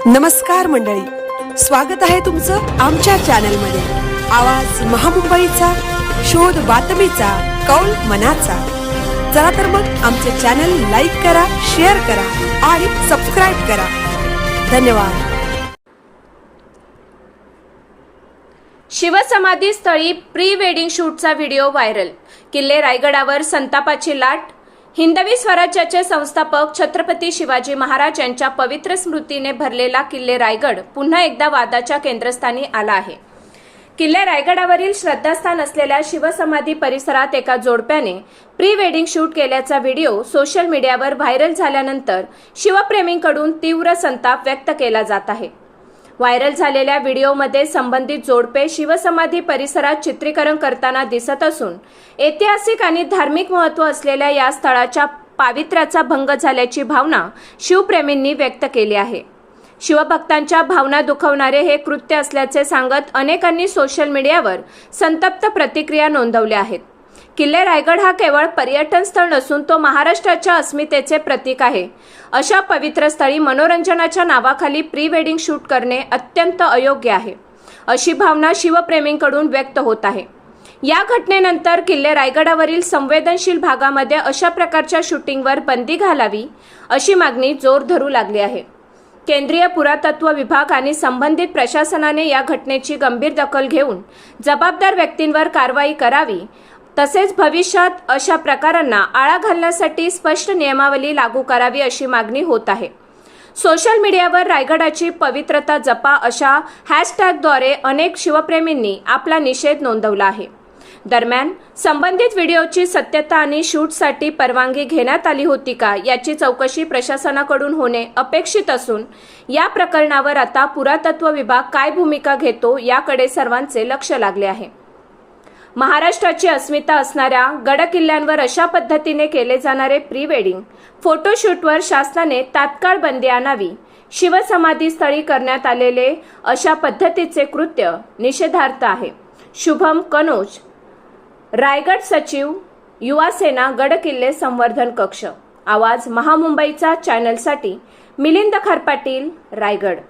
नमस्कार मंडळी, स्वागत आहे तुमचं आमच्या चॅनलमध्ये। आवाज महामुंबईचा, शोध बातमीचा, कौल मनाचा। चला तर मग आमचे चॅनल लाईक करा, शेअर करा आणि सबस्क्राइब करा। धन्यवाद। शिवसमाधी स्थळी प्री वेडिंग शूटचा व्हिडिओ व्हायरल। किल्ले रायगडावर संतापाची लाट। हिंदवी स्वराज्याचे संस्थापक छत्रपती शिवाजी महाराज यांच्या पवित्र स्मृतीने भरलेला किल्ले रायगड पुन्हा एकदा वादाच्या केंद्रस्थानी आला आहे। किल्ले रायगडावरील श्रद्धास्थान असलेल्या शिवसमाधी परिसरात एका जोडप्याने प्री वेडिंग शूट केल्याचा व्हिडिओ सोशल मीडियावर व्हायरल झाल्यानंतर शिवप्रेमींकडून तीव्र संताप व्यक्त केला जात आहे। व्हायरल झालेल्या व्हिडिओमध्ये संबंधित जोडपे शिवसमाधी परिसरात चित्रीकरण करताना दिसत असून ऐतिहासिक आणि धार्मिक महत्त्व असलेल्या या स्थळाच्या पावित्र्याचा भंग झाल्याची भावना शिवप्रेमींनी व्यक्त केली आहे। शिवभक्तांच्या भावना दुखवणारे हे कृत्य असल्याचे सांगत अनेकांनी सोशल मीडियावर संतप्त प्रतिक्रिया नोंदवल्या आहेत। किल्ले रायगड हा केवळ पर्यटन स्थळ नसून तो महाराष्ट्राच्या अस्मितेचे प्रतीक आहे। अशा पवित्र स्थळी मनोरंजनाच्या नावाखाली प्री वेडिंग शूट करणे अत्यंत अयोग्य आहे, अशी भावना शिवप्रेमींकडून व्यक्त होत आहे। या घटनेनंतर किल्ले रायगडावरील संवेदनशील भागामध्ये अशा प्रकारच्या शूटिंगवर बंदी घालावी अशी मागणी जोर धरू लागली आहे। केंद्रीय पुरातत्व विभाग आणि संबंधित प्रशासनाने या घटनेची गंभीर दखल घेऊन जबाबदार व्यक्तींवर कारवाई करावी, तसेच भविष्यात अशा प्रकारांना आळा घालण्यासाठी स्पष्ट नियमावली लागू करावी अशी मागणी होत आहे। सोशल मीडियावर रायगडाची पवित्रता जपा अशा हॅशटॅगद्वारे अनेक शिवप्रेमींनी आपला निषेध नोंदवला आहे। दरम्यान संबंधित व्हिडिओची सत्यता आणि शूटसाठी परवानगी घेण्यात आली होती का याची चौकशी प्रशासनाकडून होणे अपेक्षित असून या प्रकरणावर आता पुरातत्व विभाग काय भूमिका घेतो याकडे सर्वांचे लक्ष लागले आहे। महाराष्ट्राची अस्मिता असणाऱ्या गडकिल्ल्यांवर अशा पद्धतीने केले जाणारे प्री वेडिंग फोटोशूटवर शासनाने तात्काळ बंदी आणावी। शिवसमाधी स्थळी करण्यात आलेले अशा पद्धतीचे कृत्य निषेधार्ह आहे। शुभम कनोज, रायगड सचिव, युवा सेना, गडकिल्ले संवर्धन कक्ष। आवाज महामुंबईचा चॅनलसाठी मिलिंद खारपाटील, रायगड।